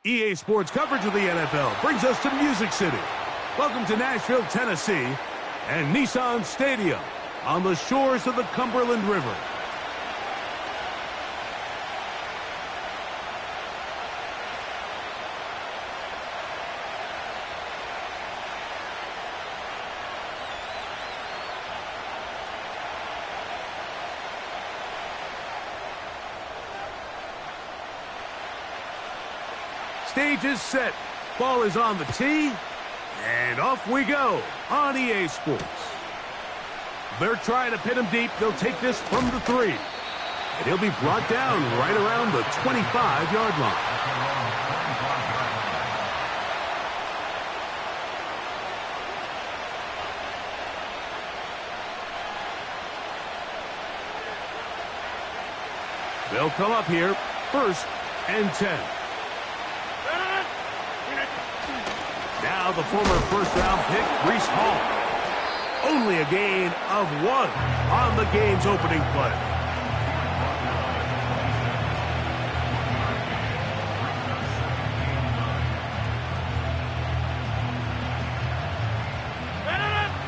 EA Sports coverage of the NFL brings us to Music City. Welcome to Nashville, Tennessee, and Nissan Stadium on the shores of the Cumberland River. Stage is set. Ball is on the tee. And off we go on EA Sports. They're trying to pin him deep. They'll take this from the 3. And he'll be brought down right around the 25-yard line. They'll come up here, 1st and 10. Now the former first-round pick, Breece Hall. Only a gain of 1 on the game's opening play.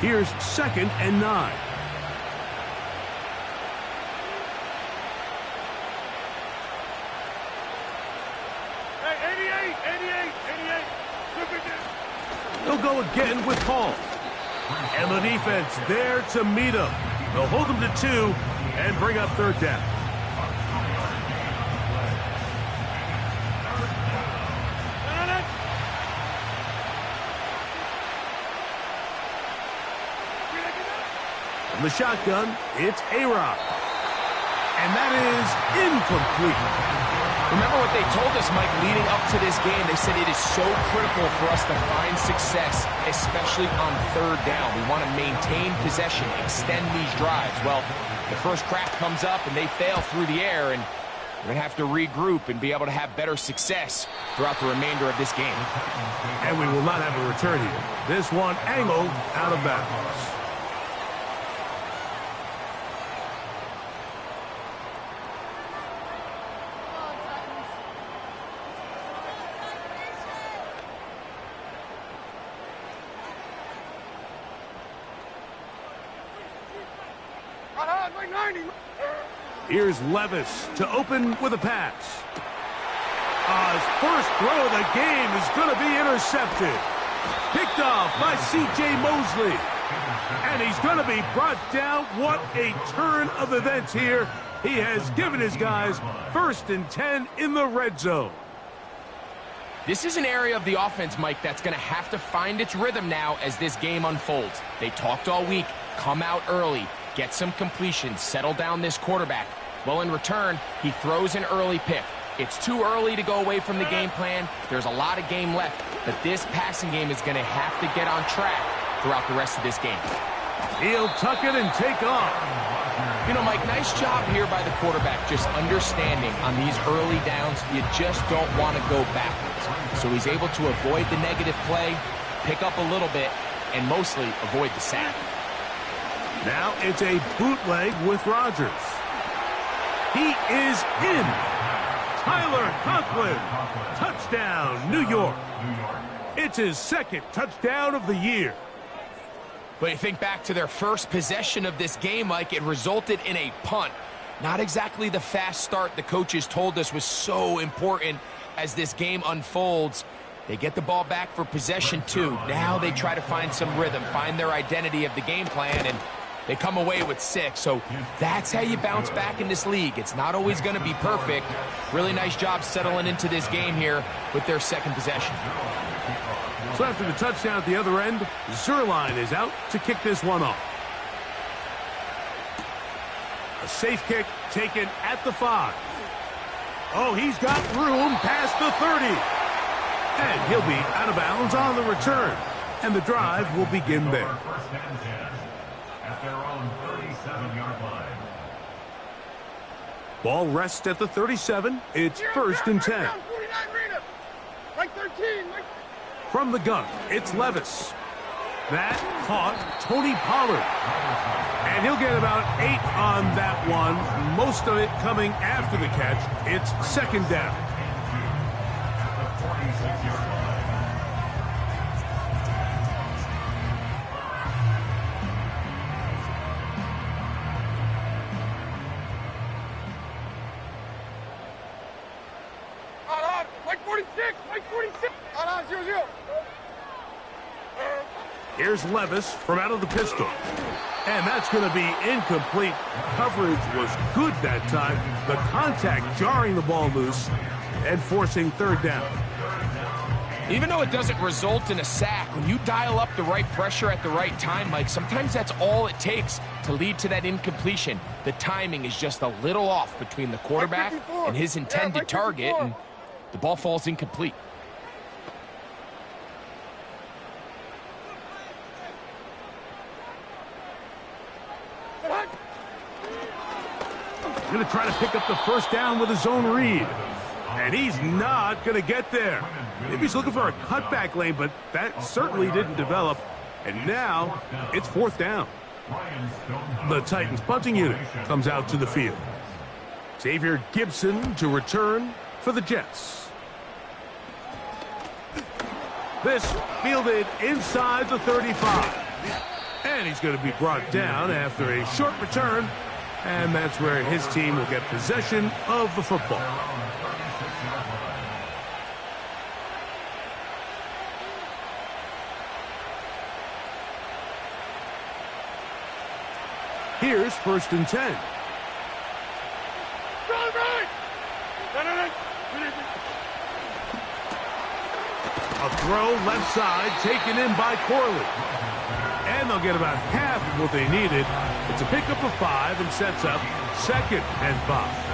Here's 2nd and 9. They'll go again with Hall. And the defense there to meet him. They'll hold him to 2 and bring up 3rd down. From the shotgun, it's A-Rod. And that is incomplete. Remember what they told us, Mike, leading up to this game. They said it is so critical for us to find success, especially on 3rd down. We want to maintain possession, extend these drives. Well, the first crack comes up and they fail through the air, and we're going to have to regroup and be able to have better success throughout the remainder of this game. And we will not have a return here. This one angled out of bounds. Here's Levis to open with a pass. His first throw of the game is going to be intercepted. Picked off by C.J. Mosley. And he's going to be brought down. What a turn of events here. He has given his guys 1st and 10 in the red zone. This is an area of the offense, Mike, that's going to have to find its rhythm now as this game unfolds. They talked all week. Come out early. Get some completions. Settle down this quarterback. Well, in return, he throws an early pick. It's too early to go away from the game plan. There's a lot of game left, but this passing game is going to have to get on track throughout the rest of this game. He'll tuck it and take off. You know, Mike, nice job here by the quarterback, just understanding on these early downs, you just don't want to go backwards. So he's able to avoid the negative play, pick up a little bit, and mostly avoid the sack. Now it's a bootleg with Rodgers. He is in. Tyler Conklin. Touchdown, New York. It's his 2nd touchdown of the year. But you think back to their first possession of this game, Mike, it resulted in a punt. Not exactly the fast start the coaches told us was so important as this game unfolds. They get the ball back for possession 2. Now they try to find some rhythm, find their identity of the game plan, and they come away with 6. So that's how you bounce back in this league. It's not always going to be perfect. Really nice job settling into this game here with their 2nd possession. So after the touchdown at the other end, Zuerlein is out to kick this one off. A safe kick taken at the 5. Oh, he's got room past the 30. And he'll be out of bounds on the return. And the drive will begin there. At their own 37-yard line. Ball rests at the 37. It's 1st and 10. Like 13. From the gun, it's Levis. That caught Tony Pollard. And he'll get about 8 on that one. Most of it coming after the catch. It's 2nd down. At the Here's Levis from out of the pistol. And that's going to be incomplete. Coverage was good that time. The contact jarring the ball loose and forcing third down. Even though it doesn't result in a sack, when you dial up the right pressure at the right time, Mike, sometimes that's all it takes to lead to that incompletion. The timing is just a little off between the quarterback and his intended target, and the ball falls incomplete. Going to try to pick up the first down with his own read. And he's not going to get there. Maybe he's looking for a cutback lane, but that certainly didn't develop. And now it's fourth down. The Titans punting unit comes out to the field. Xavier Gibson to return for the Jets. This fielded inside the 35. And he's going to be brought down after a short return. And that's where his team will get possession of the football. Here's 1st and 10. A throw left side taken in by Corley. And they'll get about half of what they needed. It's a pickup of 5 and sets up 2nd and 5.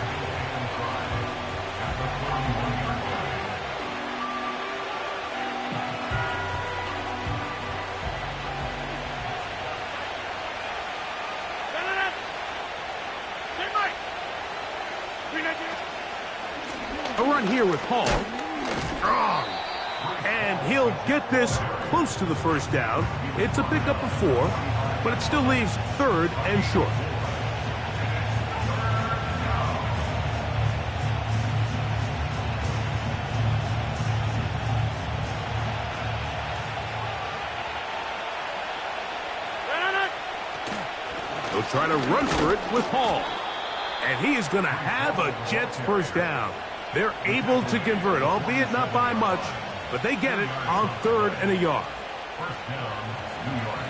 A run here with Hall. Strong. And he'll get this close to the first down. It's a pickup of 4, but it still leaves 3rd and short. They'll try to run for it with Hall. And he is going to have a Jets first down. They're able to convert, albeit not by much, but they get it on 3rd and a yard. First down, New York.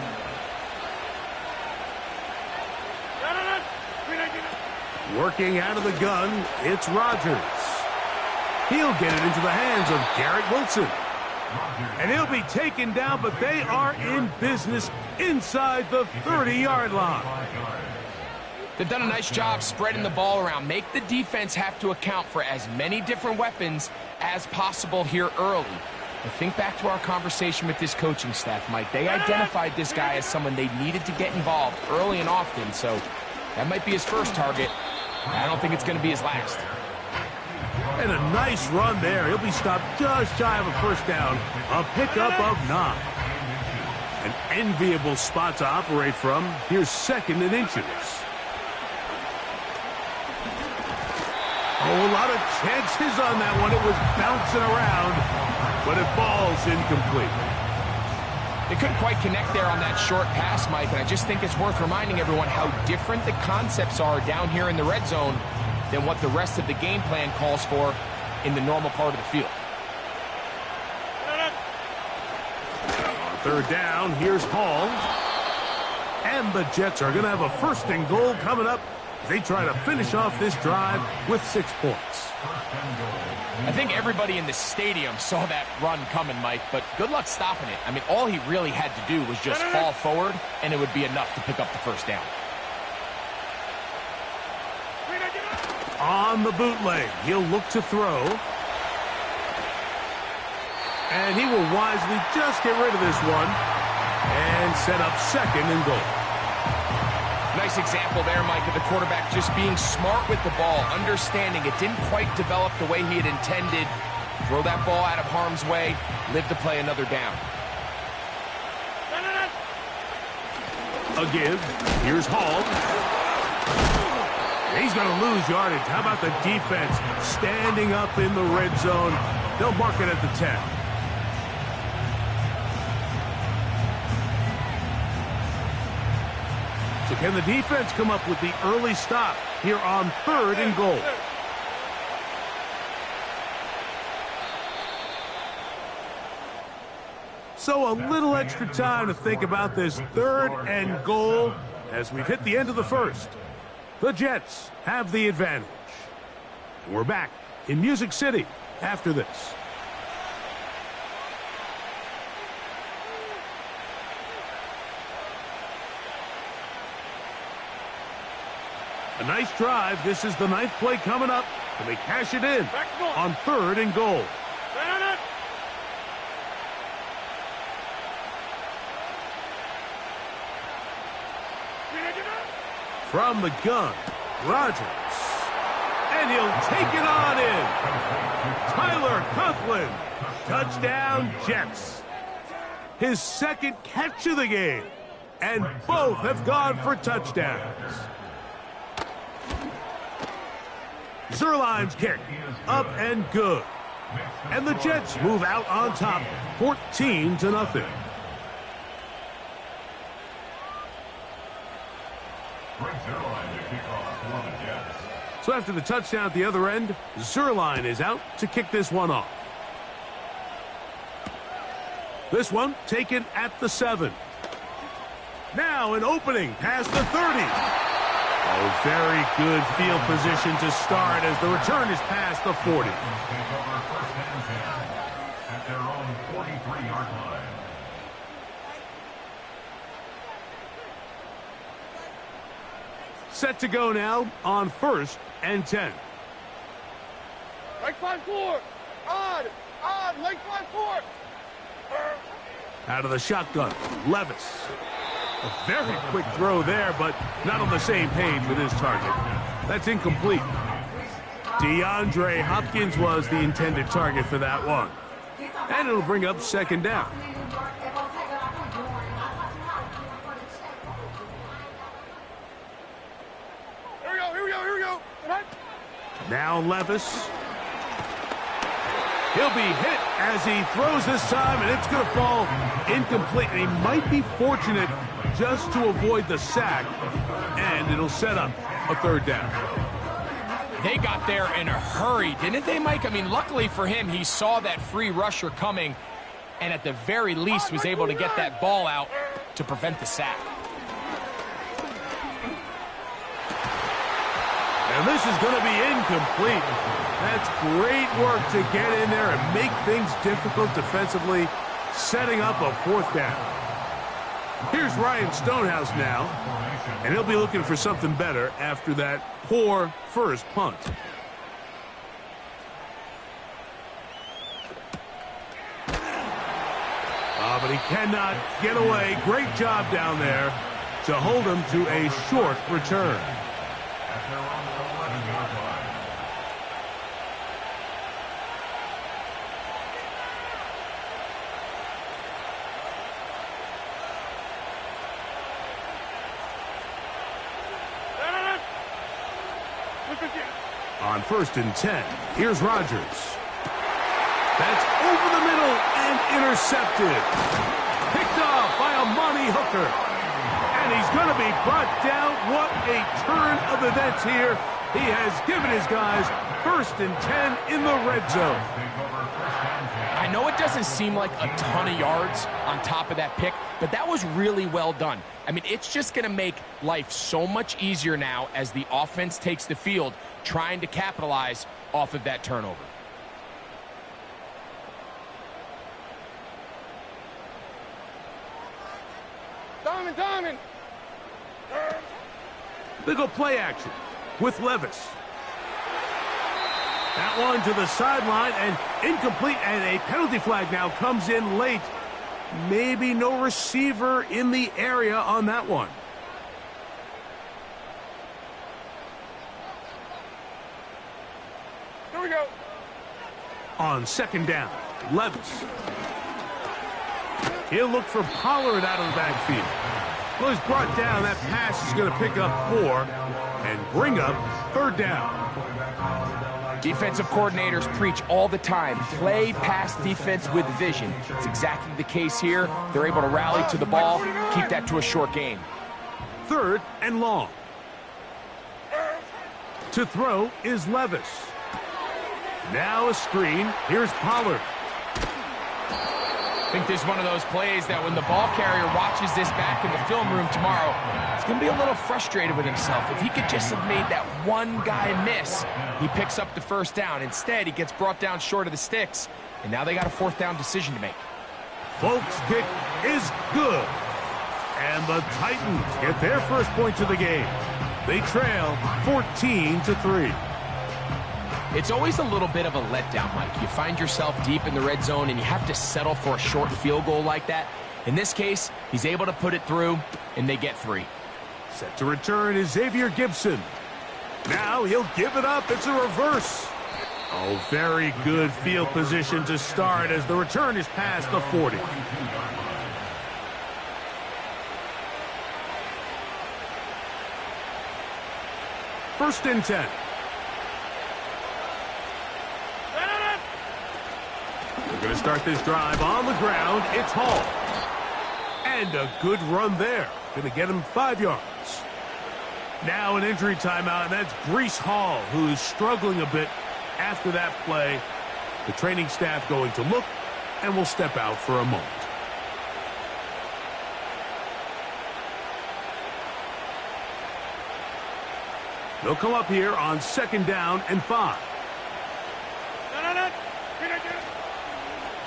Working out of the gun, it's Rodgers. He'll get it into the hands of Garrett Wilson. And he'll be taken down, but they are in business inside the 30-yard line. They've done a nice job spreading the ball around. Make the defense have to account for as many different weapons as possible here early. But think back to our conversation with this coaching staff, Mike. They identified this guy as someone they needed to get involved early and often, so that might be his first target. I don't think it's going to be his last. And a nice run there. He'll be stopped just shy of a first down. A pickup of 9. An enviable spot to operate from. Here's 2nd and inches. Oh, a lot of chances on that one. It was bouncing around, but it falls incomplete. They couldn't quite connect there on that short pass, Mike, and I just think it's worth reminding everyone how different the concepts are down here in the red zone than what the rest of the game plan calls for in the normal part of the field. On 3rd down, here's Hall. And the Jets are going to have a 1st and goal coming up. They try to finish off this drive with 6 points. I think everybody in the stadium saw that run coming, Mike, but good luck stopping it. I mean, all he really had to do was just fall forward, and it would be enough to pick up the first down. On the bootleg, he'll look to throw. And he will wisely just get rid of this one and set up 2nd and goal. Nice example there, Mike, of the quarterback just being smart with the ball, understanding it didn't quite develop the way he had intended. Throw that ball out of harm's way, live to play another down. A give. Here's Hall. He's going to lose yardage. How about the defense standing up in the red zone? They'll mark it at the 10. So can the defense come up with the early stop here on 3rd and goal? So a little extra time to think about this 3rd and goal as we've hit the end of the first. The Jets have the advantage. We're back in Music City after this. A nice drive. This is the 9th play coming up, and they cash it in on 3rd and goal. From the gun, Rodgers. And he'll take it on in. Tyler Conklin. Touchdown, Jets. His 2nd catch of the game. And both have gone for touchdowns. Zuerlein's kick. Up and good. And the Jets move out on top, 14-0. So after the touchdown at the other end, Zuerlein is out to kick this one off. This one taken at the 7. Now an opening past the 30. Oh, very good field position to start as the return is past the 40. At their own 43-yard line. Set to go now on 1st and 10. Right 5-4. Odd. Leg 5-4. Out of the shotgun, Levis. A very quick throw there, but not on the same page with his target. That's incomplete. DeAndre Hopkins was the intended target for that one. And it'll bring up 2nd down. Here we go. Now Levis. He'll be hit as he throws this time, and it's going to fall incomplete. And he might be fortunate just to avoid the sack, and it'll set up a 3rd down. They got there in a hurry, didn't they, Mike? I mean, luckily for him, he saw that free rusher coming, and at the very least was able to get that ball out to prevent the sack. And this is going to be incomplete. That's great work to get in there and make things difficult defensively, setting up a 4th down. Here's Ryan Stonehouse now, and he'll be looking for something better after that poor first punt. But he cannot get away. Great job down there to hold him to a short return. At their own 11-yard line. On 1st and 10, here's Rodgers. That's over the middle and intercepted. Picked off by Amani Hooker. And he's going to be brought down. What a turn of events here. He has given his guys 1st and 10 in the red zone. I know it doesn't seem like a ton of yards on top of that pick, but that was really well done. I mean, it's just going to make life so much easier now as the offense takes the field, trying to capitalize off of that turnover. Diamond. They go play action with Levis. That one to the sideline and incomplete, and a penalty flag now comes in late. Maybe no receiver in the area on that one. Here we go. On 2nd down, Levis. He'll look for Pollard out of the backfield. Well, he's brought down. That pass is going to pick up 4 and bring up 3rd down. Defensive coordinators preach all the time, play pass defense with vision. It's exactly the case here. They're able to rally to the ball, keep that to a short gain. 3rd and long. To throw is Levis. Now a screen. Here's Pollard. I think this is one of those plays that when the ball carrier watches this back in the film room tomorrow, he's going to be a little frustrated with himself. If he could just have made that one guy miss, he picks up the first down. Instead, he gets brought down short of the sticks, and now they got a fourth down decision to make. Folks' kick is good. And the Titans get their first points of the game. They trail 14-3. It's always a little bit of a letdown, Mike. You find yourself deep in the red zone and you have to settle for a short field goal like that. In this case, he's able to put it through, and they get 3. Set to return is Xavier Gipson. Now he'll give it up. It's a reverse. Oh, very good field position to start as the return is past the 40. First and 10. We're going to start this drive on the ground. It's Hall. And a good run there. Going to get him 5 yards. Now an injury timeout, and that's Breece Hall, who is struggling a bit after that play. The training staff going to look, and will step out for a moment. They'll come up here on 2nd down and 5.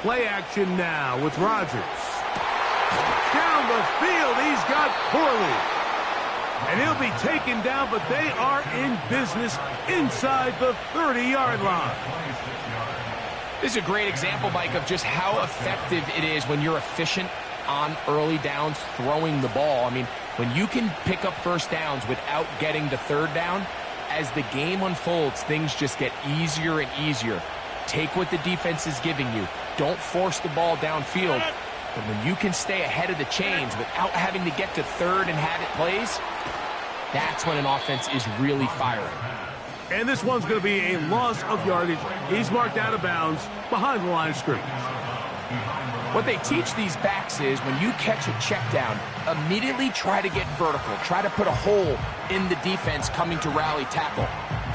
Play action now with Rodgers. Down the field, he's got Corley. And he'll be taken down, but they are in business inside the 30-yard line. This is a great example, Mike, of just how effective it is when you're efficient on early downs throwing the ball. I mean, when you can pick up first downs without getting the 3rd down, as the game unfolds, things just get easier and easier. Take what the defense is giving you. Don't force the ball downfield. But when you can stay ahead of the chains without having to get to 3rd and have it plays, that's when an offense is really firing. And this one's going to be a loss of yardage. He's marked out of bounds behind the line of scrimmage. What they teach these backs is when you catch a check down, immediately try to get vertical. Try to put a hole in the defense coming to rally tackle.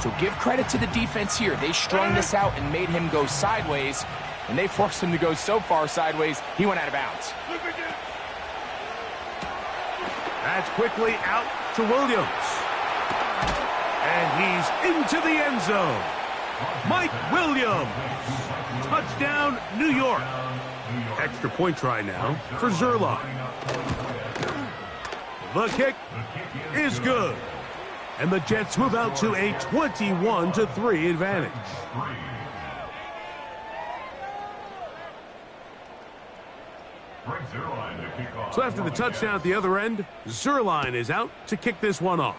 So give credit to the defense here. They strung this out and made him go sideways, and they forced him to go so far sideways, he went out of bounds. That's quickly out to Williams. And he's into the end zone. Mike Williams. Touchdown, New York. Extra point try now for Zerline. The kick is good. And the Jets move out to a 21-3 advantage. So after the touchdown at the other end, Zerline is out to kick this one off.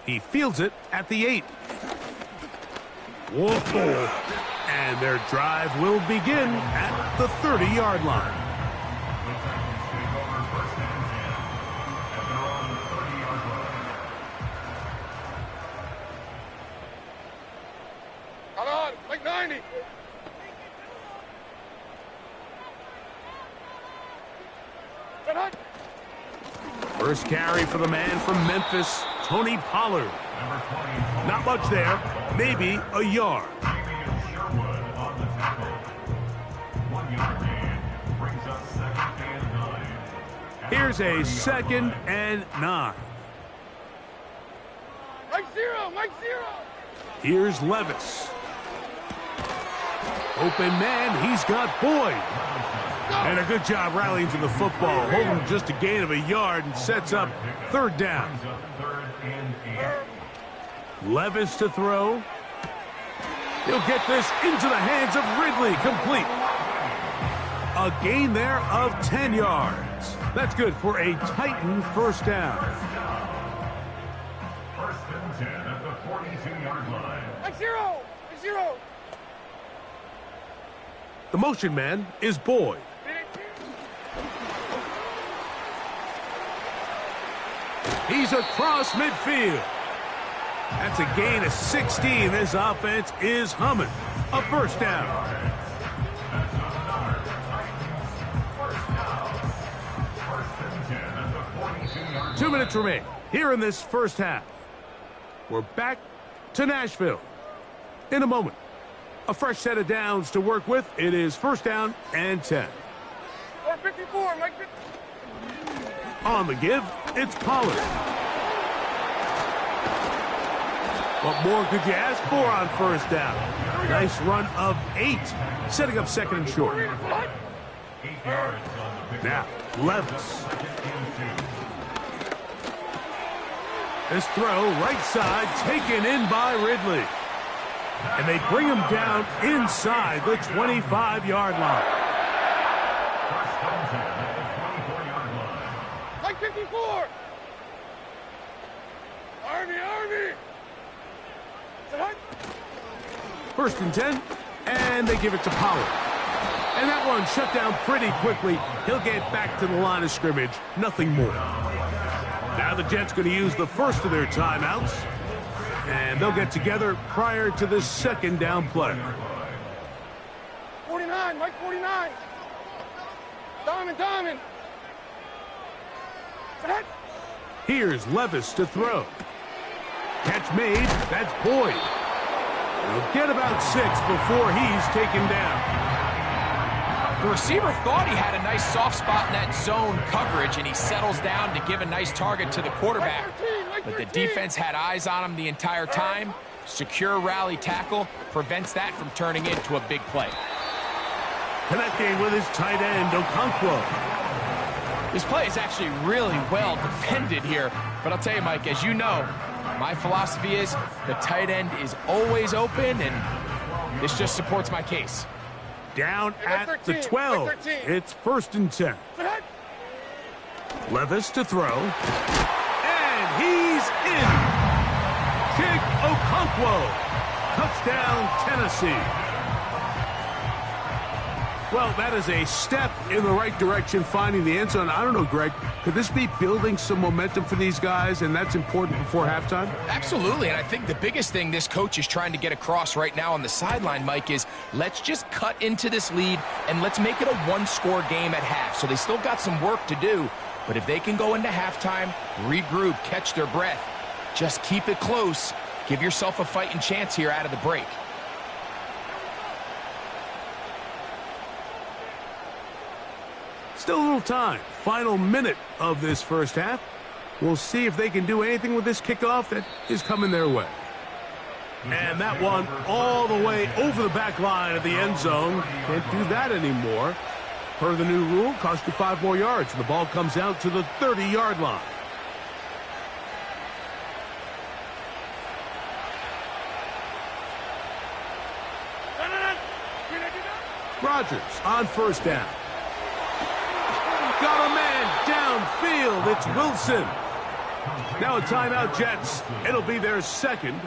He fields it at the 8. Whoa. And their drive will begin at the 30-yard line. Come on, like 90. First carry for the man from Memphis, Tony Pollard. Not much there, maybe a yard. Here's a 2nd and 9. Mike 0, Mike 0. Here's Levis. Open man, he's got Boyd. And a good job rallying to the football, holding just a gain of a yard and sets up 3rd down. Levis to throw. He'll get this into the hands of Ridley, complete. A gain there of 10 yards. That's good for a Titan first down. 1st and 10 at the 42-yard line. Mike 0, Mike 0. The motion man is Boyd. He's across midfield. That's a gain of 16. This offense is humming. A first down. 2 minutes remain here in this first half. We're back to Nashville in a moment. A fresh set of downs to work with. It is first down and 10. Or 54, Mike. On the give, it's Pollard. What more could you ask for on first down? Nice run of 8, setting up second and short. 8 yards on the pick. Now, Levis. This throw, right side, taken in by Ridley. And they bring him down inside the 25-yard line. First and 10 at the 24-yard line. Mike 54. Army. First and 10, and they give it to Pollard. And that one shut down pretty quickly. He'll get back to the line of scrimmage, nothing more. Now the Jets going to use the first of their timeouts, and they'll get together prior to the second down play. 49, Mike 49. Diamond. Set. Here's Levis to throw. Catch made, that's Boyd. He'll get about 6 before he's taken down. The receiver thought he had a nice soft spot in that zone coverage, and he settles down to give a nice target to the quarterback. But the defense had eyes on him the entire time. Secure rally tackle prevents that from turning into a big play. Connecting with his tight end, Okonkwo. This play is actually really well defended here. But I'll tell you, Mike, as you know, my philosophy is the tight end is always open, and this just supports my case. Down at the 12. It's first and 10. Levis to throw. And he's in. Kick Okonkwo. Touchdown, Tennessee. Well, that is a step in the right direction, finding the end zone. I don't know, Greg, could this be building some momentum for these guys, and that's important before halftime? Absolutely, and I think the biggest thing this coach is trying to get across right now on the sideline, Mike, is let's just cut into this lead, and let's make it a one-score game at half. So they still got some work to do, but if they can go into halftime, regroup, catch their breath, just keep it close, give yourself a fighting chance here out of the break. Still a little time. Final minute of this first half. We'll see if they can do anything with this kickoff that is coming their way. And that one all the way over the back line of the end zone. Can't do that anymore. Per the new rule, cost you 5 more yards. The ball comes out to the 30-yard line. Rodgers on first down. Got a man downfield. It's Wilson. Now a timeout, Jets. It'll be their second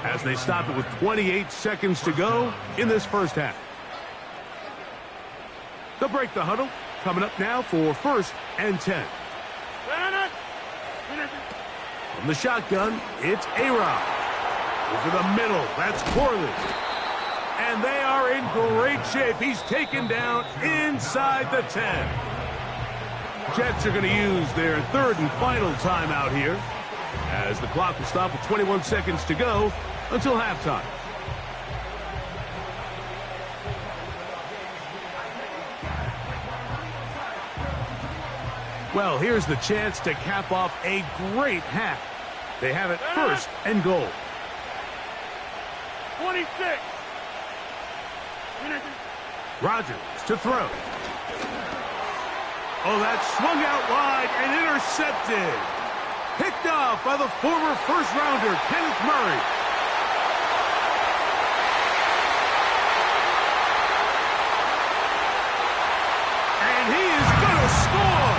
as they stop it with 28 seconds to go in this first half. They'll break the huddle. Coming up now for first and 10. From the shotgun, it's A-Rod. Over the middle, that's Corley. And they are in great shape. He's taken down inside the 10. Jets are going to use their third and final timeout here as the clock will stop with 21 seconds to go until halftime. Well, here's the chance to cap off a great half. They have it first and goal. 26. Rodgers to throw. Oh, that's swung out wide and intercepted. Picked off by the former first-rounder, Kenneth Murray. And he is going to score.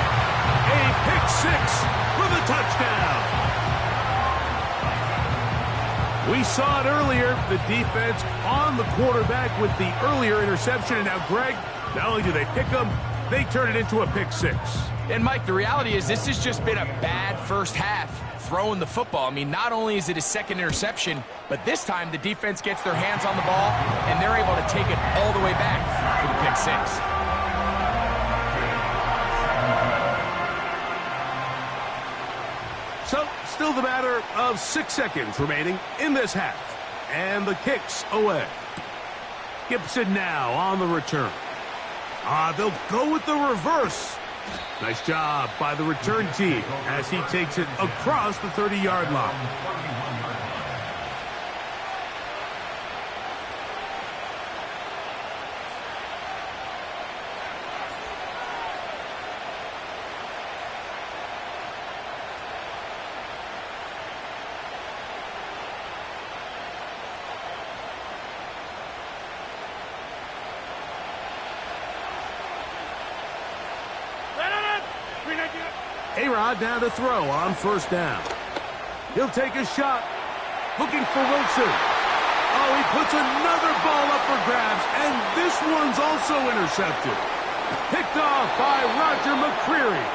A pick six for the touchdown. We saw it earlier, the defense on the quarterback with the earlier interception. And now, Greg, not only do they pick him, they turn it into a pick six. And, Mike, the reality is this has just been a bad first half throwing the football. I mean, not only is it his second interception, but this time the defense gets their hands on the ball, and they're able to take it all the way back for the pick six. So, still the matter of 6 seconds remaining in this half. And the kick's away. Gibson now on the return. They'll go with the reverse. Nice job by the return team as he takes it across the 30-yard line. A-Rod now to throw on first down. He'll take a shot, looking for Wilson. Oh, he puts another ball up for grabs, and this one's also intercepted. Picked off by Roger McCreary.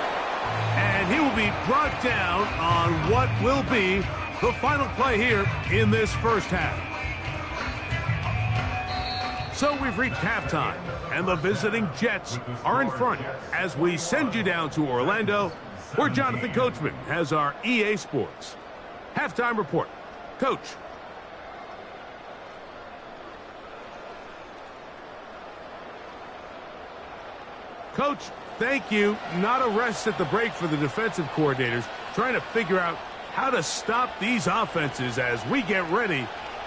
And he will be brought down on what will be the final play here in this first half. So we've reached halftime, and the visiting Jets are in front as we send you down to Orlando, where Jonathan Coachman has our EA Sports halftime report. Coach. Coach, thank you. Not a rest at the break for the defensive coordinators, trying to figure out how to stop these offenses as we get ready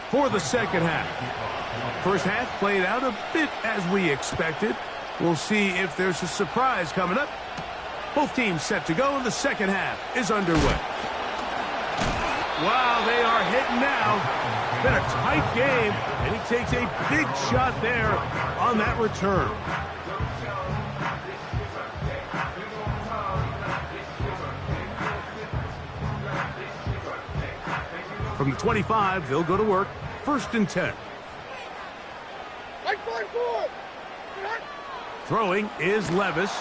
for the second half. First half played out a bit as we expected. We'll see if there's a surprise coming up. Both teams set to go, and the second half is underway. Wow, they are hitting now. Been a tight game, and he takes a big shot there on that return. From the 25, they'll go to work. 1st and 10. Throwing is Levis.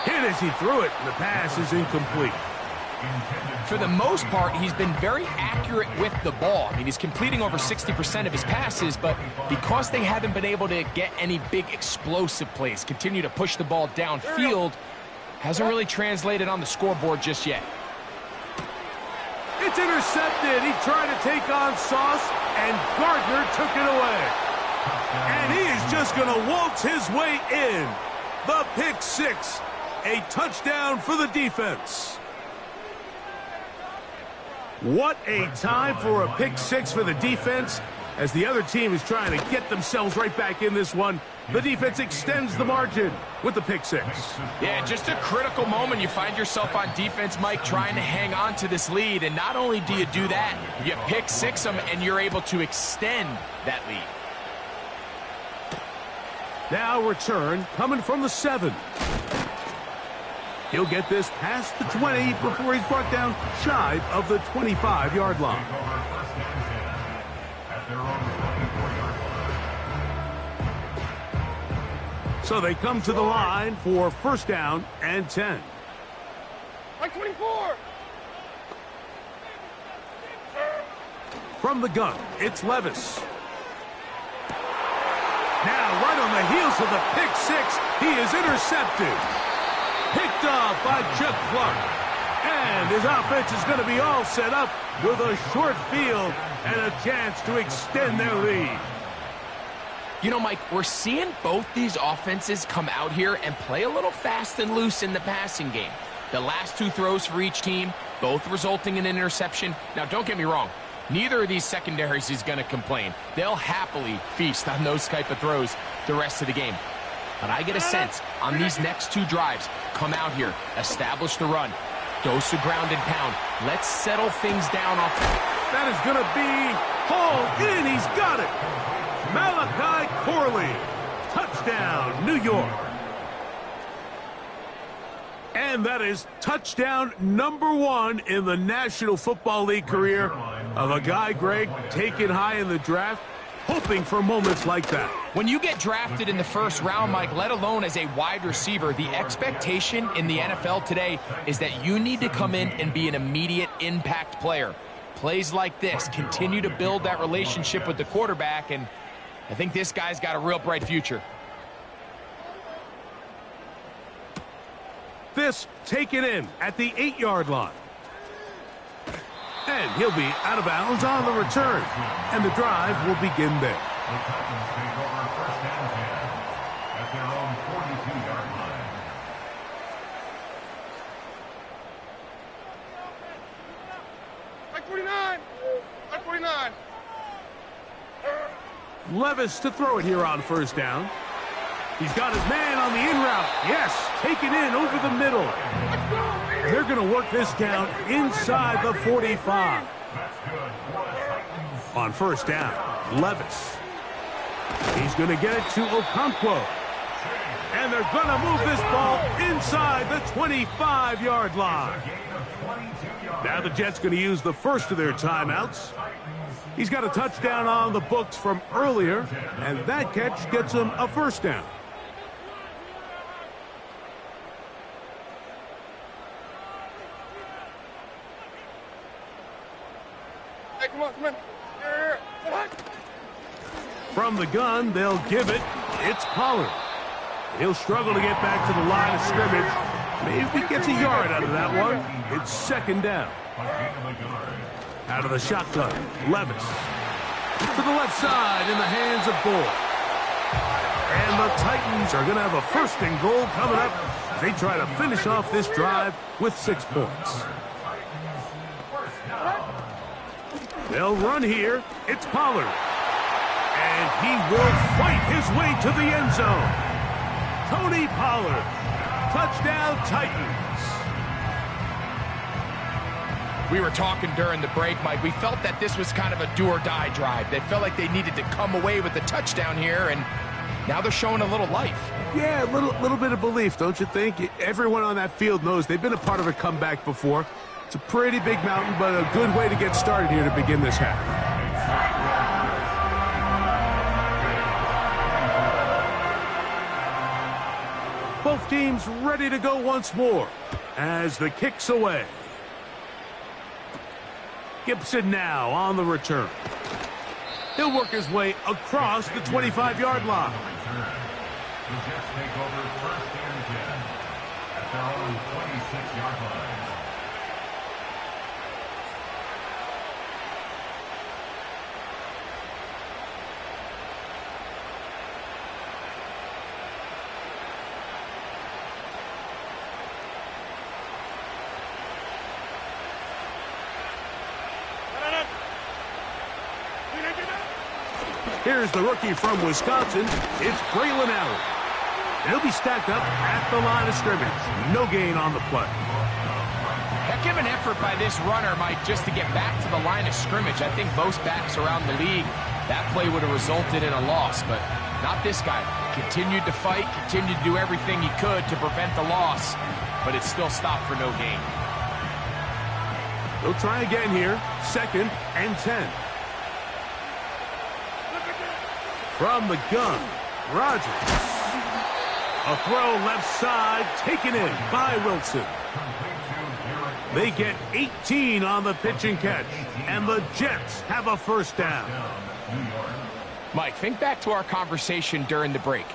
Hit as he threw it, and the pass is incomplete. For the most part, he's been very accurate with the ball. I mean, he's completing over 60% of his passes, but because they haven't been able to get any big explosive plays, continue to push the ball downfield, hasn't really translated on the scoreboard just yet. It's intercepted. He tried to take on Sauce, and Gardner took it away. And he is just going to waltz his way in. The pick six. A touchdown for the defense. What a time for a pick six for the defense. As the other team is trying to get themselves right back in this one, the defense extends the margin with the pick six. Yeah, just a critical moment. You find yourself on defense, Mike, trying to hang on to this lead. And not only do you do that, you pick six them, and you're able to extend that lead. Now return coming from the 7. He'll get this past the 20 before he's brought down shy of the 25-yard line. So they come to the line for 1st down and 10. Like 24. From the gun, it's Levis. Now, right on the heels of the pick six, he is intercepted. Picked off by Chuck Clark. And his offense is going to be all set up with a short field and a chance to extend their lead. You know, Mike, we're seeing both these offenses come out here and play a little fast and loose in the passing game. The last 2 throws for each team, both resulting in an interception. Now, don't get me wrong. Neither of these secondaries is going to complain. They'll happily feast on those type of throws the rest of the game. But I get a sense on these next 2 drives, come out here, establish the run, dose of ground and pound. Let's settle things down off that. That is going to be hauled in. He's got it. Malachi Corley. Touchdown, New York. And that is touchdown number 1 in the National Football League career of a guy, Greg, taken high in the draft, hoping for moments like that. When you get drafted in the 1st round, Mike, let alone as a wide receiver, the expectation in the NFL today is that you need to come in and be an immediate impact player. Plays like this continue to build that relationship with the quarterback, and I think this guy's got a real bright future. This taken in at the 8-yard line. And he'll be out of bounds on the return. And the drive will begin there. The Titans take over 1st Levis to throw it here on first down. He's got his man on the in route. Yes, taken in over the middle. They're going to work this down inside the 45. On first down, Levis. He's going to get it to Okonkwo. And they're going to move this ball inside the 25-yard line. Now the Jets going to use the first of their timeouts. He's got a touchdown on the books from earlier, and that catch gets him a first down. Hey, come on, come on. Here. From the gun, they'll give it. It's Pollard. He'll struggle to get back to the line of scrimmage. Maybe gets a yard out of that one. It's second down. Out of the shotgun, Levis. To the left side in the hands of Bull. And the Titans are going to have a first and goal coming up. They try to finish off this drive with 6 points. They'll run here. It's Pollard. And he will fight his way to the end zone. Tony Pollard. Touchdown, Titans. We were talking during the break, Mike. We felt that this was kind of a do-or-die drive. They felt like they needed to come away with the touchdown here, and now they're showing a little life. Yeah, a little bit of belief, don't you think? Everyone on that field knows they've been a part of a comeback before. It's a pretty big mountain, but a good way to get started here to begin this half. Both teams ready to go once more as the kick's away. Gibson now on the return. He'll work his way across the 25-yard line. The Jets take over first and 10 at their own 26-yard line. Here's the rookie from Wisconsin. It's Braylon Allen. He'll be stacked up at the line of scrimmage. No gain on the play. Heck of an effort by this runner, Mike, just to get back to the line of scrimmage. I think most backs around the league, that play would have resulted in a loss, but not this guy. Continued to fight, continued to do everything he could to prevent the loss, but it still stopped for no gain. They'll try again here. Second and 10. From the gun, Rodgers. A throw left side, taken in by Wilson. They get 18 on the pitch and catch, and the Jets have a first down. Mike, think back to our conversation during the break.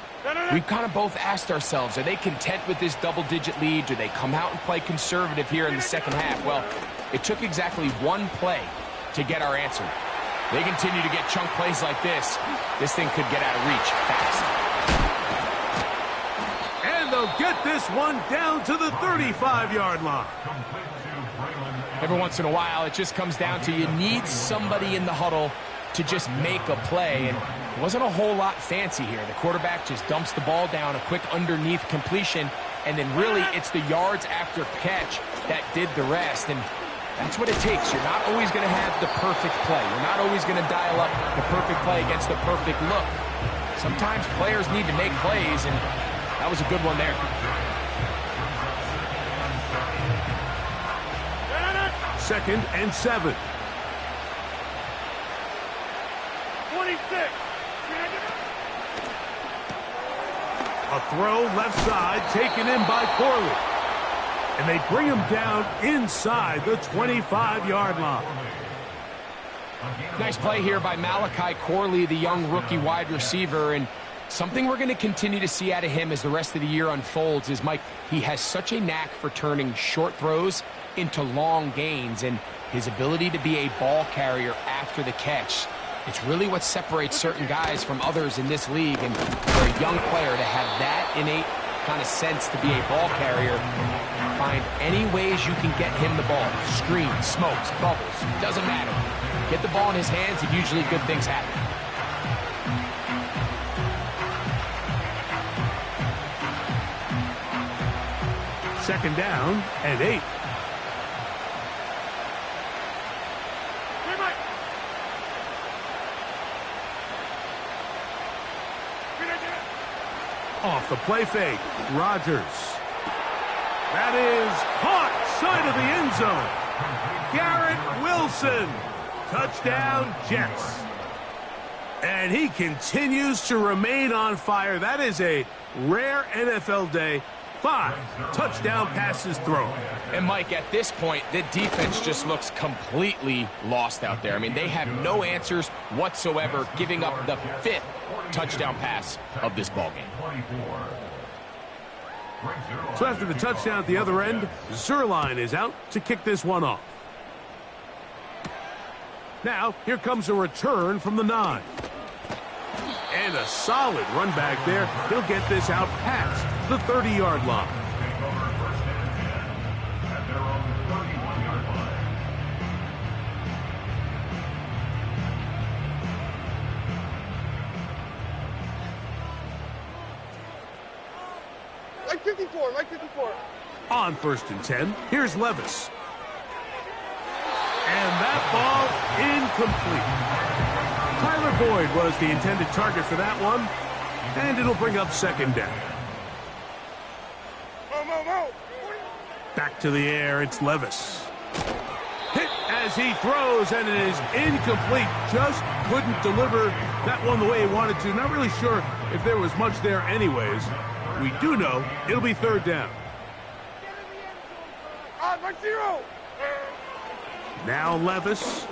We've kind of both asked ourselves, are they content with this double-digit lead? Do they come out and play conservative here in the second half? Well, it took exactly one play to get our answer. They continue to get chunk plays like this. This thing could get out of reach fast. And they'll get this one down to the 35-yard line. Every once in a while, it just comes down to you need somebody in the huddle to just make a play, and it wasn't a whole lot fancy here. The quarterback just dumps the ball down, a quick underneath completion, and then really it's the yards after catch that did the rest, and that's what it takes. You're not always going to have the perfect play. You're not always going to dial up the perfect play against the perfect look. Sometimes players need to make plays, and that was a good one there. Second and 7. 26. A throw left side, taken in by Corley. And they bring him down inside the 25-yard line. Nice play here by Malachi Corley, the young rookie wide receiver, and something we're going to continue to see out of him as the rest of the year unfolds is, Mike, he has such a knack for turning short throws into long gains, and his ability to be a ball carrier after the catch. It's really what separates certain guys from others in this league, and for a young player to have that innate kind of sense to be a ball carrier, find any ways you can get him the ball. Screen, smokes, bubbles, doesn't matter. Get the ball in his hands and usually good things happen. Second down and 8. Off the play fake, Rodgers. That is caught side of the end zone. Garrett Wilson. Touchdown, Jets. And he continues to remain on fire. That is a rare NFL day. 5 touchdown passes thrown. And Mike, at this point, the defense just looks completely lost out there. I mean, they have no answers whatsoever, giving up the 5th touchdown pass of this ballgame. So after the touchdown at the other end, Zuerlein is out to kick this one off. Now, here comes a return from the 9. And a solid run back there. He'll get this out past the 30-yard line. Like 54, like 54. On 1st and 10, here's Levis. And that ball incomplete. Tyler Boyd was the intended target for that one, and it'll bring up second down. Back to the air, it's Levis. Hit as he throws, and it is incomplete. Just couldn't deliver that one the way he wanted to. Not really sure if there was much there anyways. We do know it'll be third down. Now Levis.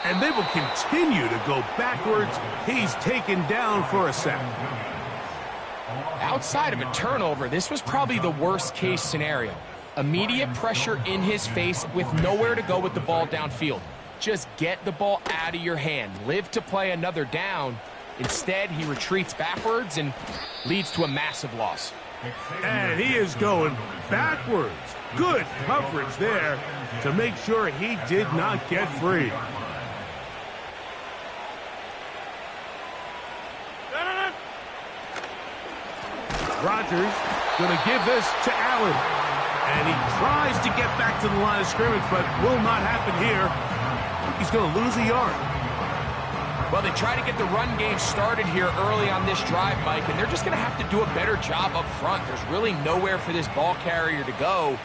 And they will continue to go backwards. He's taken down for a sack. Outside of a turnover, this was probably the worst-case scenario. Immediate pressure in his face with nowhere to go with the ball downfield. Just get the ball out of your hand. Live to play another down. Instead, he retreats backwards and leads to a massive loss. And he is going backwards. Good coverage there to make sure he did not get free. Rodgers going to give this to Allen. And he tries to get back to the line of scrimmage, but will not happen here. He's going to lose a yard. Well, they try to get the run game started here early on this drive, Mike, and they're just going to have to do a better job up front. There's really nowhere for this ball carrier to go.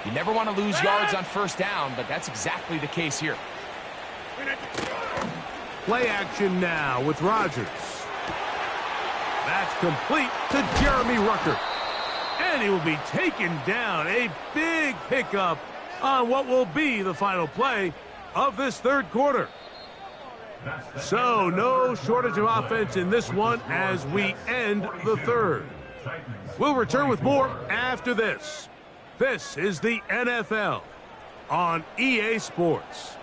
You never want to lose yards on first down, but that's exactly the case here. Play action now with Rodgers. That's complete to Jeremy Ruckert. And he will be taken down. A big pickup on what will be the final play of this third quarter. So no shortage of offense in this one as we end the third. We'll return with more after this. This is the NFL on EA Sports.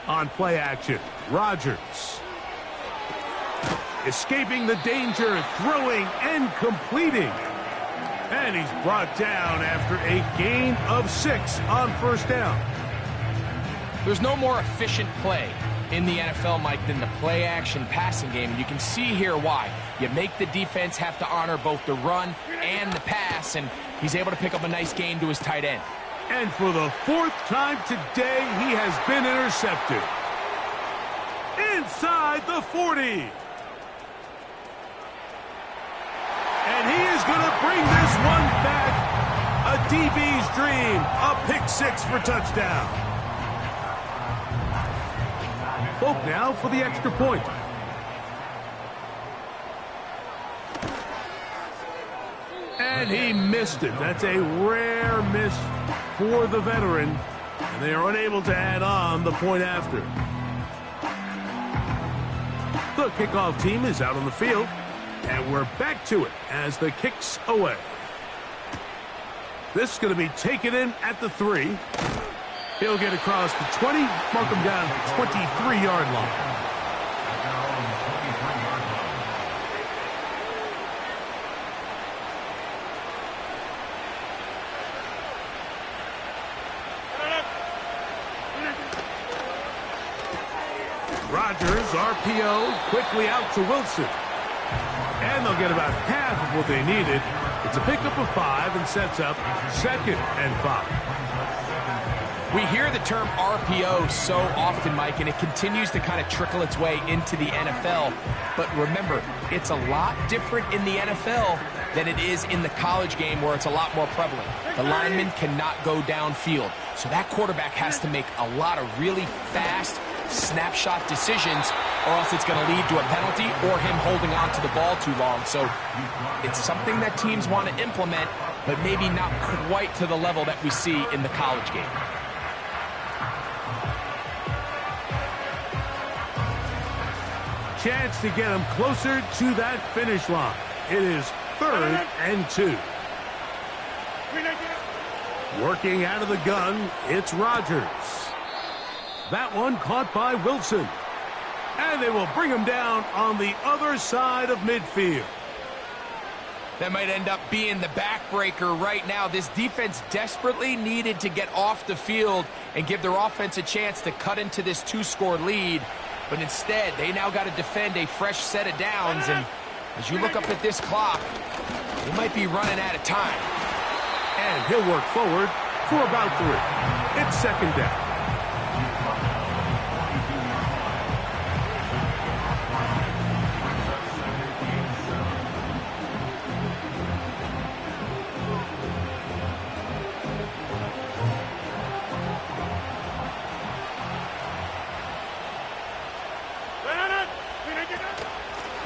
On play action, Rodgers. Escaping the danger, throwing and completing. And he's brought down after a gain of 6 on first down. There's no more efficient play in the NFL, Mike, than the play-action passing game. And you can see here why. You make the defense have to honor both the run and the pass, and he's able to pick up a nice gain to his tight end. And for the 4th time today, he has been intercepted. Inside the 40. And he is going to bring this one back. A DB's dream. A pick 6 for touchdown. Folk now for the extra point. And he missed it. That's a rare miss for the veteran. And they are unable to add on the point after. The kickoff team is out on the field. And we're back to it as the kick's away. This is going to be taken in at the 3. He'll get across the 20, mark him down at the 23-yard line. Rodgers, RPO, quickly out to Wilson. And they'll get about half of what they needed. It's a pickup of 5 and sets up 2nd and 5. We hear the term RPO so often, Mike, and it continues to kind of trickle its way into the NFL. But remember, it's a lot different in the NFL than it is in the college game where it's a lot more prevalent. The lineman cannot go downfield. So that quarterback has to make a lot of really fast snapshot decisions, or else it's going to lead to a penalty or him holding on to the ball too long. So it's something that teams want to implement, but maybe not quite to the level that we see in the college game. Chance to get him closer to that finish line. It is 3rd and 2. Working out of the gun, it's Rodgers. That one caught by Wilson. And they will bring him down on the other side of midfield. That might end up being the backbreaker right now. This defense desperately needed to get off the field and give their offense a chance to cut into this 2-score lead. But instead, they now got to defend a fresh set of downs. And as you look up at this clock, they might be running out of time. And he'll work forward for about 3. It's 2nd down.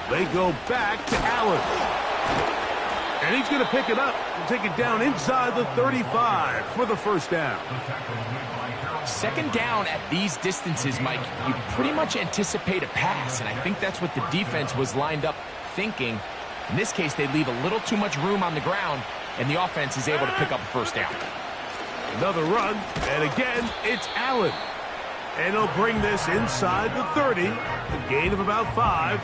They go back to Allen. And he's going to pick it up and take it down inside the 35 for the 1st down. 2nd down at these distances, Mike, you pretty much anticipate a pass, and I think that's what the defense was lined up thinking. In this case, they leave a little too much room on the ground, and the offense is able to pick up a 1st down. Another run, and again, it's Allen. And he'll bring this inside the 30, a gain of about 5.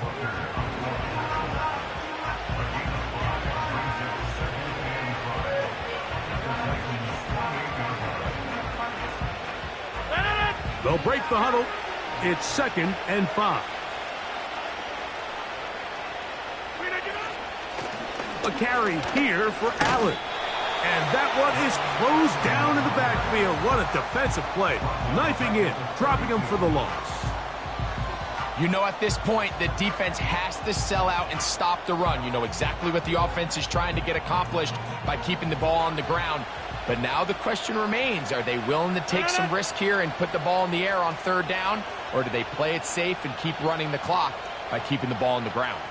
They'll break the huddle. It's 2nd and 5. A carry here for Allen. And that one is closed down in the backfield. What a defensive play. Knifing in, dropping him for the loss. You know, at this point, the defense has to sell out and stop the run. You know exactly what the offense is trying to get accomplished by keeping the ball on the ground. But now the question remains, are they willing to take some risk here and put the ball in the air on 3rd down? Or do they play it safe and keep running the clock by keeping the ball on the ground?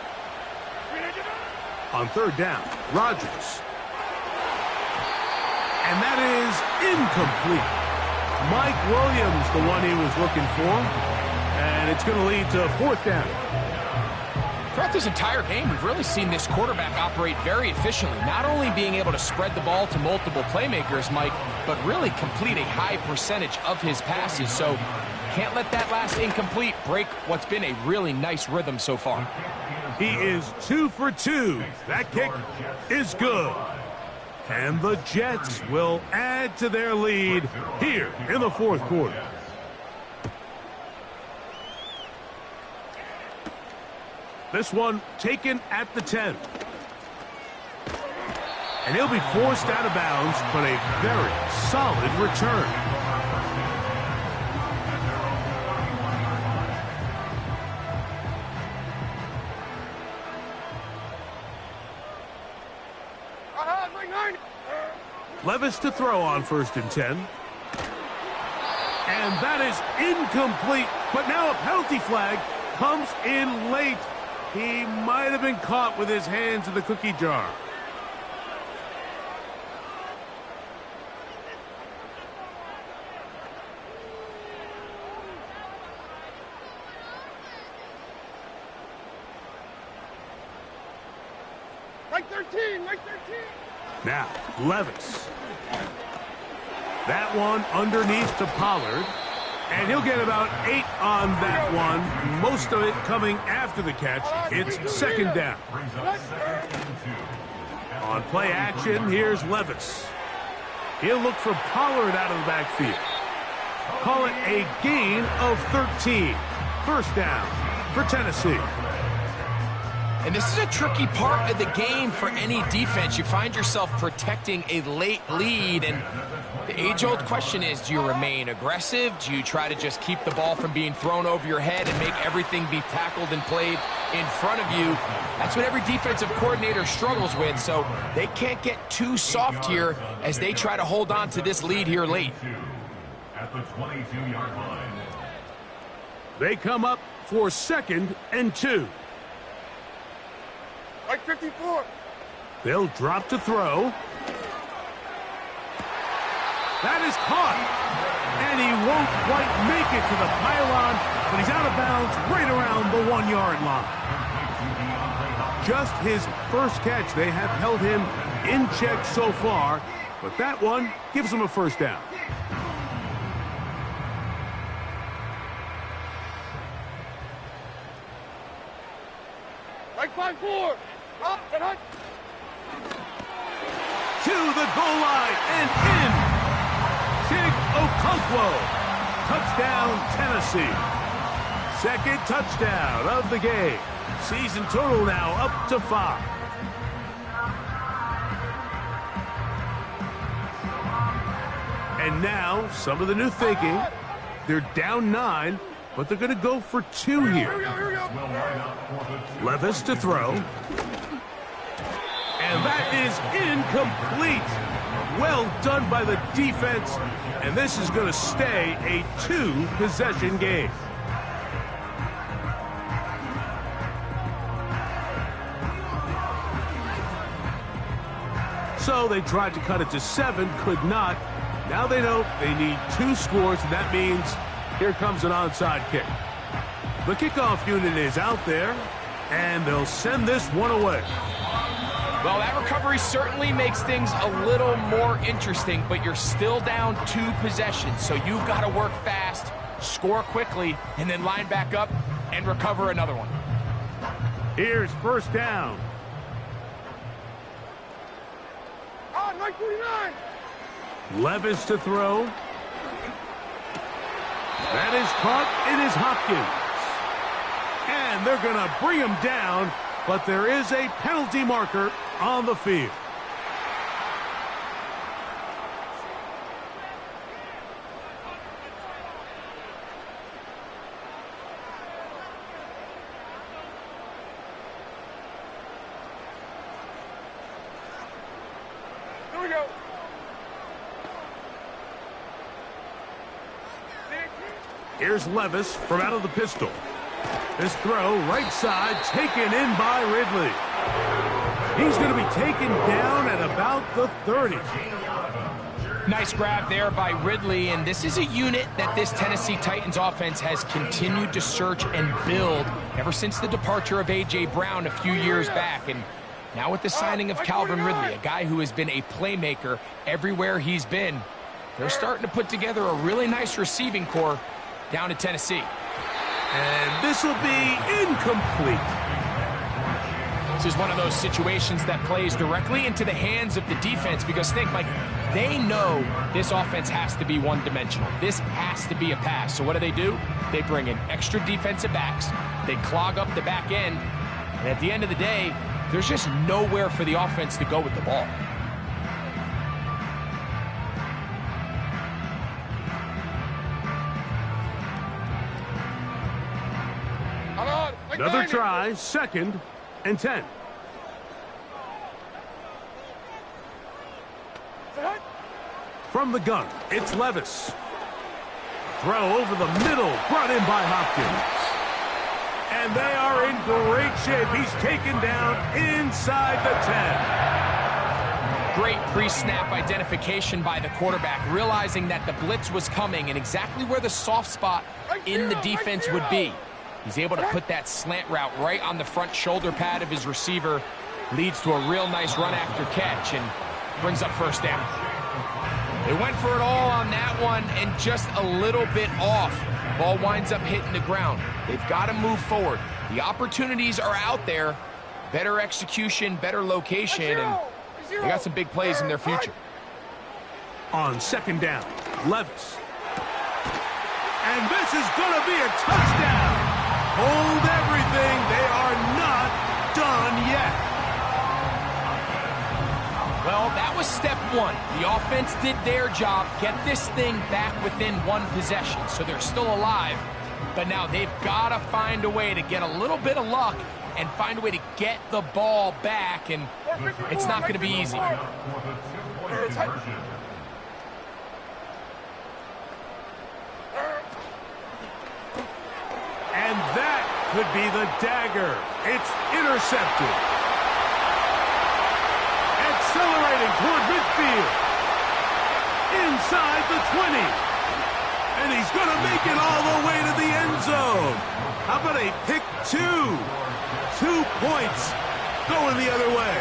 On 3rd down, Rodgers. And that is incomplete. Mike Williams, the one he was looking for. And it's going to lead to 4th down. Throughout this entire game, we've really seen this quarterback operate very efficiently, not only being able to spread the ball to multiple playmakers, Mike, but really complete a high percentage of his passes. So can't let that last incomplete break what's been a really nice rhythm so far. He is 2 for 2. That kick is good. And the Jets will add to their lead here in the 4th quarter. This one taken at the 10. And he'll be forced out of bounds, but a very solid return. Levis to throw on 1st and 10. And that is incomplete, but now a penalty flag comes in late. He might have been caught with his hands in the cookie jar. Right 13, right 13. Now, Levis. That one underneath to Pollard. And he'll get about 8 on that one. Most of it coming after the catch. It's 2nd down. On play action, here's Levis. He'll look for Pollard out of the backfield. Call it a gain of 13. First down for Tennessee. And this is a tricky part of the game for any defense. You find yourself protecting a late lead, and the age-old question is, do you remain aggressive? Do you try to just keep the ball from being thrown over your head and make everything be tackled and played in front of you? That's what every defensive coordinator struggles with, so they can't get too soft here as they try to hold on to this lead here late. At the 22-yard line. They come up for 2nd and 2. Right 54. They'll drop to throw. That is caught. And he won't quite make it to the pylon, but he's out of bounds right around the 1-yard line. Just his first catch. They have held him in check so far, but that one gives him a first down. Right 5-4. Up and hunt. To the goal line and in. Chig Okonkwo. Touchdown, Tennessee. 2nd touchdown of the game. Season total now up to 5. And now, some of the new thinking. They're down 9, but they're going to go for 2 Here we here. go, here we go. Levis to throw. And that is incomplete. Well done by the defense. And this is going to stay a 2-possession game. So they tried to cut it to 7, could not. Now they know they need 2 scores, and that means here comes an onside kick. The kickoff unit is out there, and they'll send this one away. Well, that recovery certainly makes things a little more interesting, but you're still down 2 possessions, so you've got to work fast, score quickly, and then line back up and recover another one. Here's first down. On right 49. Levis to throw. That is caught. It is Hopkins. And they're going to bring him down, but there is a penalty marker on the field. Here we go. Here's Levis from out of the pistol. This throw, right side, taken in by Ridley. He's going to be taken down at about the 30. Nice grab there by Ridley, and this is a unit that this Tennessee Titans offense has continued to search and build ever since the departure of A.J. Brown a few years back. And now with the signing of Calvin Ridley, a guy who has been a playmaker everywhere he's been, they're starting to put together a really nice receiving core down in Tennessee. And this will be incomplete. This is one of those situations that plays directly into the hands of the defense, because think, like, they know this offense has to be one-dimensional. This has to be a pass. So what do? They bring in extra defensive backs. They clog up the back end. And at the end of the day, there's just nowhere for the offense to go with the ball. Another try, 2nd and 10. From the gun, it's Levis. Throw over the middle, brought in by Hopkins. And they are in great shape. He's taken down inside the 10. Great pre-snap identification by the quarterback, realizing that the blitz was coming and exactly where the soft spot in the defense would be. He's able to put that slant route right on the front shoulder pad of his receiver. Leads to a real nice run after catch and brings up first down. They went for it all on that one and just a little bit off. Ball winds up hitting the ground. They've got to move forward. The opportunities are out there. Better execution, better location, and they got some big plays in their future. On 2nd down, Levis. And this is going to be a touchdown. hold everything. They are not done yet. Well, that was step one. The offense did their job, get this thing back within one possession, so they're still alive. But now they've got to find a way to get a little bit of luck and find a way to get the ball back, and it's not going to be easy. And that could be the dagger. It's intercepted. Accelerating toward midfield. Inside the 20. And he's going to make it all the way to the end zone. How about a pick 2? 2 points going the other way.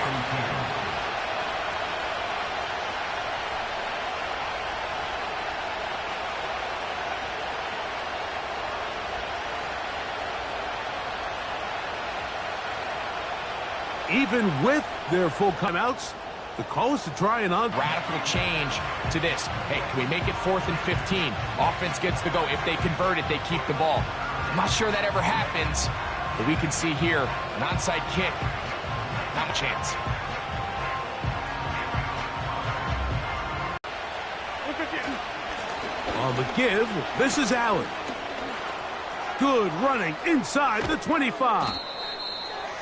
Even with their full timeouts, the call is to try and radical change to this. Hey, can we make it 4th and 15? Offense gets the go. If they convert it, they keep the ball. I'm not sure that ever happens, but we can see here an onside kick. Not a chance. On the give, this is Allen. Good running inside the 25.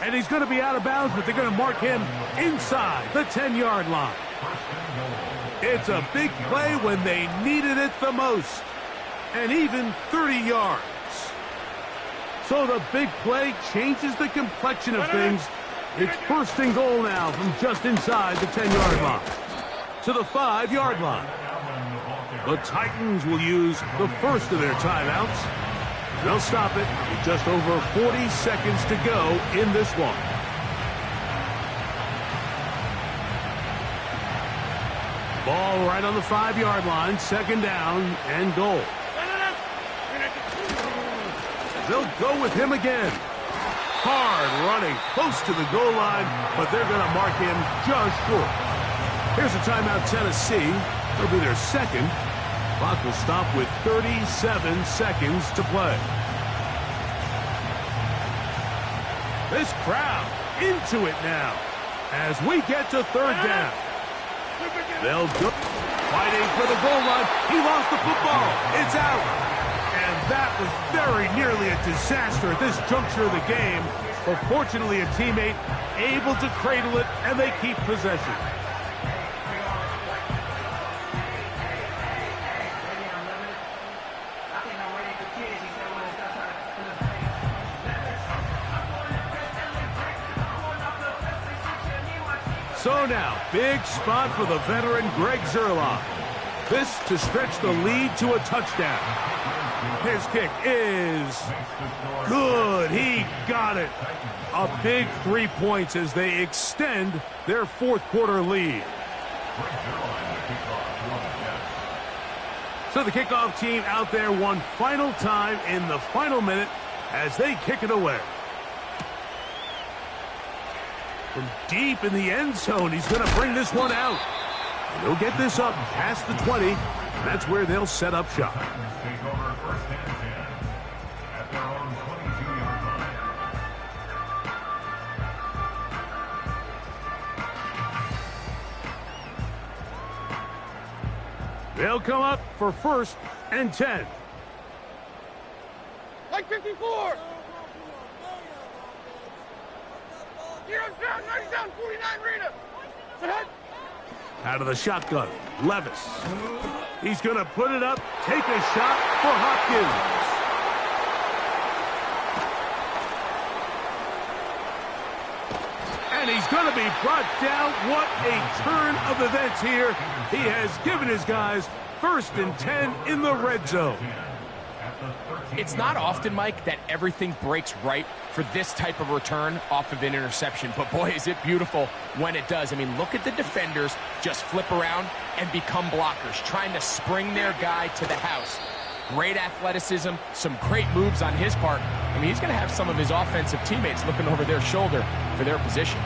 And he's going to be out of bounds, but they're going to mark him inside the 10-yard line. It's a big play when they needed it the most. And even 30 yards. So the big play changes the complexion of things. It's 1st and goal now from just inside the 10-yard line to the 5-yard line. The Titans will use the first of their timeouts. They'll stop it with just over 40 seconds to go in this one. Ball right on the 5-yard line, 2nd down and goal. They'll go with him again. Hard running close to the goal line, but they're going to mark him just short. Here's a timeout, Tennessee. It'll be their 2nd. Clock will stop with 37 seconds to play. This crowd into it now as we get to 3rd down. They'll go fighting for the goal line. He lost the football. It's out. And that was very nearly a disaster at this juncture of the game. But fortunately, a teammate able to cradle it, and they keep possession. So now, big spot for the veteran Greg Zuerlein. This to stretch the lead to a touchdown. His kick is good. He got it. A big 3 points as they extend their 4th quarter lead. So the kickoff team out there one final time in the final minute as they kick it away. From deep in the end zone, he's going to bring this one out. And he'll get this up past the 20, and that's where they'll set up shop. Take over 1st and 10 at their own 22-yard line. They'll come up for 1st and 10. Like 54. Heroes down, 90 down, 49 Rita. Ahead. Out of the shotgun, Levis. He's going to put it up, take a shot for Hopkins. And he's going to be brought down. What a turn of events here. He has given his guys 1st and 10 in the red zone. It's not often, Mike, that everything breaks right for this type of return off of an interception. But, boy, is it beautiful when it does. I mean, look at the defenders just flip around and become blockers, trying to spring their guy to the house. Great athleticism, some great moves on his part. I mean, he's going to have some of his offensive teammates looking over their shoulder for their position.